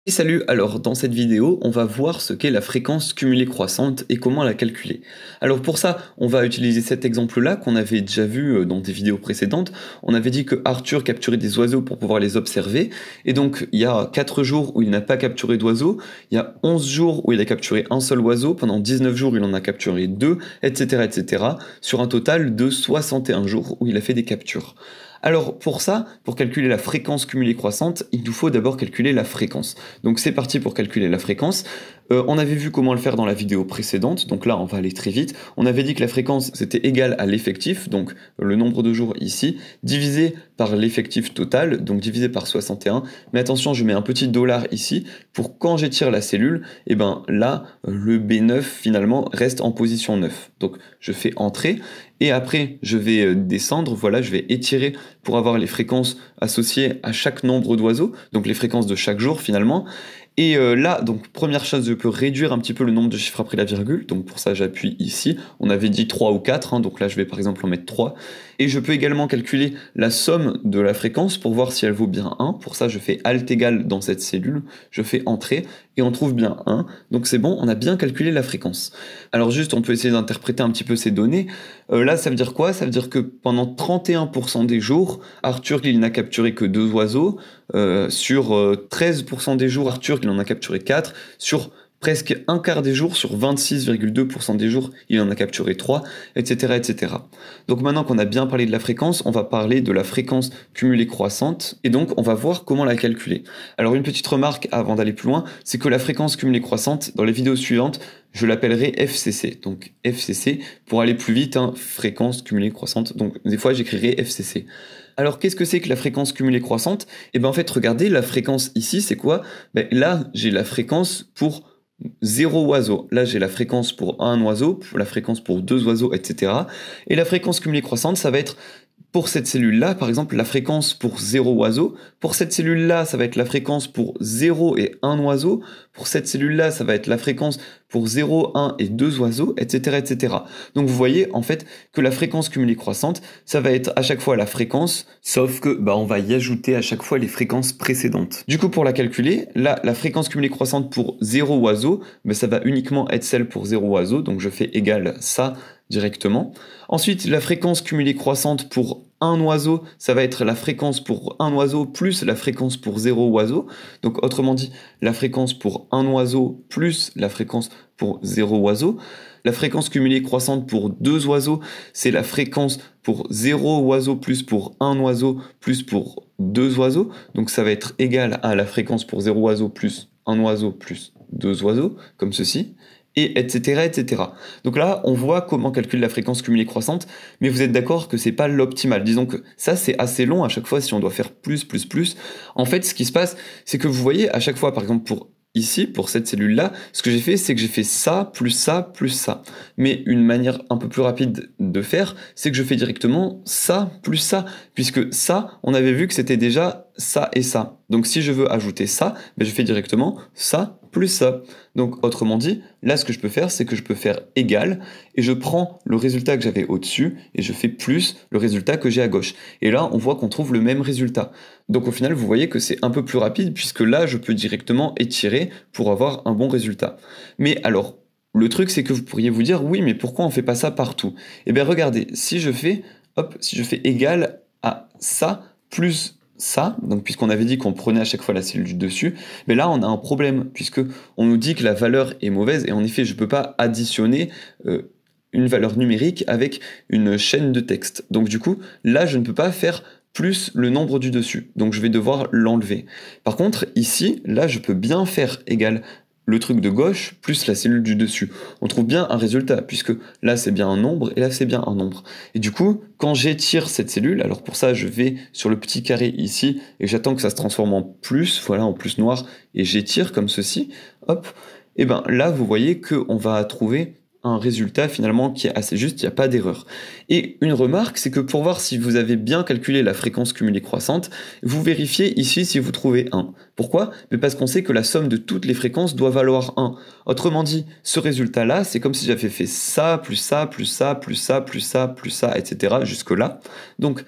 Et salut, alors dans cette vidéo, on va voir ce qu'est la fréquence cumulée croissante et comment la calculer. Alors pour ça, on va utiliser cet exemple-là qu'on avait déjà vu dans des vidéos précédentes. On avait dit que Arthur capturait des oiseaux pour pouvoir les observer, et donc il y a 4 jours où il n'a pas capturé d'oiseaux, il y a 11 jours où il a capturé un seul oiseau, pendant 19 jours il en a capturé 2, etc., sur un total de 61 jours où il a fait des captures. Alors pour ça, pour calculer la fréquence cumulée croissante, il nous faut d'abord calculer la fréquence. Donc c'est parti pour calculer la fréquence. On avait vu comment le faire dans la vidéo précédente, donc là on va aller très vite. On avait dit que la fréquence c'était égal à l'effectif, donc le nombre de jours ici, divisé par l'effectif total, donc divisé par 61. Mais attention, je mets un petit dollar ici, pour quand j'étire la cellule, et ben là, le B9 finalement reste en position 9. Donc je fais entrer, et après je vais descendre, voilà, je vais étirer pour avoir les fréquences associées à chaque nombre d'oiseaux, donc les fréquences de chaque jour finalement. Et là, donc première chose, je peux réduire un petit peu le nombre de chiffres après la virgule, donc pour ça j'appuie ici, on avait dit 3 ou 4, hein, donc là je vais par exemple en mettre 3, et je peux également calculer la somme de la fréquence pour voir si elle vaut bien 1, pour ça je fais Alt égal dans cette cellule, je fais entrer, et on trouve bien 1, donc c'est bon, on a bien calculé la fréquence. Alors juste, on peut essayer d'interpréter un petit peu ces données, là ça veut dire quoi? Ça veut dire que pendant 31% des jours, Arthur il n'a capturé que 2 oiseaux, sur 13% des jours, Arthur il en a capturé 4, sur presque un quart des jours, sur 26,2% des jours, il en a capturé 3, etc. Donc maintenant qu'on a bien parlé de la fréquence, on va parler de la fréquence cumulée croissante, et donc on va voir comment la calculer. Alors une petite remarque avant d'aller plus loin, c'est que la fréquence cumulée croissante, dans les vidéos suivantes, je l'appellerai FCC. Donc FCC, pour aller plus vite, hein, fréquence cumulée croissante, donc des fois j'écrirai FCC. Alors qu'est-ce que c'est que la fréquence cumulée croissante? Et bien en fait, regardez, la fréquence ici, c'est quoi? Ben, là, j'ai la fréquence pour 0 oiseau. Là, j'ai la fréquence pour un oiseau, la fréquence pour 2 oiseaux, etc. Et la fréquence cumulée croissante, ça va être pour cette cellule-là, par exemple, la fréquence pour 0 oiseau. Pour cette cellule-là, ça va être la fréquence pour 0 et 1 oiseau. Pour cette cellule-là, ça va être la fréquence pour 0, 1 et 2 oiseaux, etc. Donc vous voyez en fait que la fréquence cumulée croissante, ça va être à chaque fois la fréquence, sauf que on va y ajouter à chaque fois les fréquences précédentes. Du coup, pour la calculer, là, la fréquence cumulée croissante pour 0 oiseau, ça va uniquement être celle pour 0 oiseau, donc je fais égal ça directement. Ensuite, la fréquence cumulée croissante pour un oiseau, ça va être la fréquence pour un oiseau plus la fréquence pour 0 oiseau. Donc autrement dit, la fréquence pour un oiseau plus la fréquence pour 0 oiseau. La fréquence cumulée croissante pour 2 oiseaux, c'est la fréquence pour 0 oiseau plus pour 1 oiseau plus pour 2 oiseaux. Donc ça va être égal à la fréquence pour 0 oiseau plus 1 oiseau plus 2 oiseaux, comme ceci. Et etc. Donc là, on voit comment calculer la fréquence cumulée croissante, mais vous êtes d'accord que c'est pas l'optimal. Disons que ça, c'est assez long à chaque fois si on doit faire plus. En fait, ce qui se passe, c'est que vous voyez, à chaque fois, par exemple, pour ici, pour cette cellule-là, ce que j'ai fait, c'est que j'ai fait ça, plus ça, plus ça. Mais une manière un peu plus rapide de faire, c'est que je fais directement ça, plus ça, puisque ça, on avait vu que c'était déjà ça et ça. Donc si je veux ajouter ça, je fais directement ça, plus ça. Donc autrement dit, là ce que je peux faire, c'est que je peux faire égal, et je prends le résultat que j'avais au-dessus, et je fais plus le résultat que j'ai à gauche. Et là, on voit qu'on trouve le même résultat. Donc au final, vous voyez que c'est un peu plus rapide, puisque là, je peux directement étirer pour avoir un bon résultat. Mais alors, le truc, c'est que vous pourriez vous dire, oui, mais pourquoi on fait pas ça partout? Eh bien regardez, si je fais égal à ça, plus ça, donc puisqu'on avait dit qu'on prenait à chaque fois la cellule du dessus, mais là on a un problème, puisque on nous dit que la valeur est mauvaise, et en effet je ne peux pas additionner une valeur numérique avec une chaîne de texte. Donc du coup, là je ne peux pas faire plus le nombre du dessus, donc je vais devoir l'enlever. Par contre, ici, là je peux bien faire égal le truc de gauche plus la cellule du dessus. On trouve bien un résultat, puisque là c'est bien un nombre, et là c'est bien un nombre. Et du coup, quand j'étire cette cellule, alors pour ça je vais sur le petit carré ici, et j'attends que ça se transforme en plus, voilà, en plus noir, et j'étire comme ceci, hop, et bien là vous voyez qu'on va trouver un résultat finalement qui est assez juste, il n'y a pas d'erreur. Et une remarque, c'est que pour voir si vous avez bien calculé la fréquence cumulée croissante, vous vérifiez ici si vous trouvez 1. Pourquoi? Mais parce qu'on sait que la somme de toutes les fréquences doit valoir 1. Autrement dit, ce résultat-là, c'est comme si j'avais fait ça, plus ça, plus ça, plus ça, plus ça, plus ça, etc. jusque-là. Donc,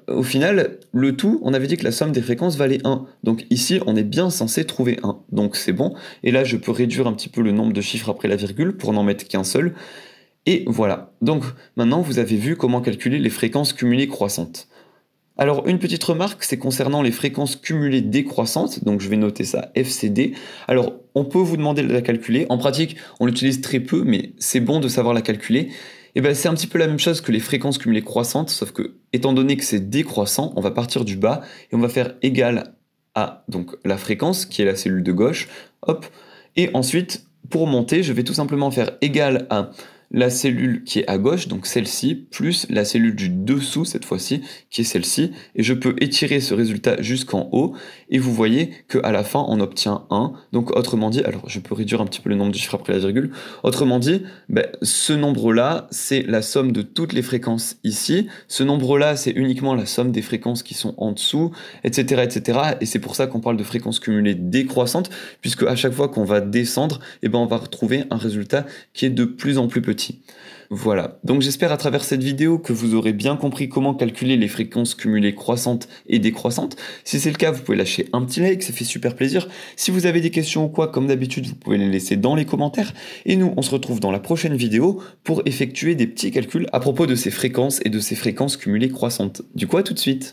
au final, le tout, on avait dit que la somme des fréquences valait 1. Donc ici, on est bien censé trouver 1. Donc c'est bon. Et là, je peux réduire un petit peu le nombre de chiffres après la virgule pour n'en mettre qu'un seul. Et voilà. Donc maintenant, vous avez vu comment calculer les fréquences cumulées croissantes. Alors une petite remarque, c'est concernant les fréquences cumulées décroissantes, donc je vais noter ça FCD. Alors on peut vous demander de la calculer, en pratique on l'utilise très peu, mais c'est bon de savoir la calculer. Et bien c'est un petit peu la même chose que les fréquences cumulées croissantes, sauf que étant donné que c'est décroissant, on va partir du bas et on va faire égal à donc la fréquence qui est la cellule de gauche, hop, et ensuite pour monter je vais tout simplement faire égal à la cellule qui est à gauche, donc celle-ci, plus la cellule du dessous, cette fois-ci, qui est celle-ci, et je peux étirer ce résultat jusqu'en haut, et vous voyez qu'à la fin, on obtient 1, donc autrement dit, alors je peux réduire un petit peu le nombre de chiffres après la virgule, autrement dit, ce nombre-là, c'est la somme de toutes les fréquences ici, ce nombre-là, c'est uniquement la somme des fréquences qui sont en dessous, etc., etc., et c'est pour ça qu'on parle de fréquences cumulées décroissantes, puisque à chaque fois qu'on va descendre, on va retrouver un résultat qui est de plus en plus petit. Voilà, donc j'espère à travers cette vidéo que vous aurez bien compris comment calculer les fréquences cumulées croissantes et décroissantes. Si c'est le cas, vous pouvez lâcher un petit like, ça fait super plaisir. Si vous avez des questions ou quoi, comme d'habitude, vous pouvez les laisser dans les commentaires. Et nous, on se retrouve dans la prochaine vidéo pour effectuer des petits calculs à propos de ces fréquences et de ces fréquences cumulées croissantes. Du coup, à tout de suite.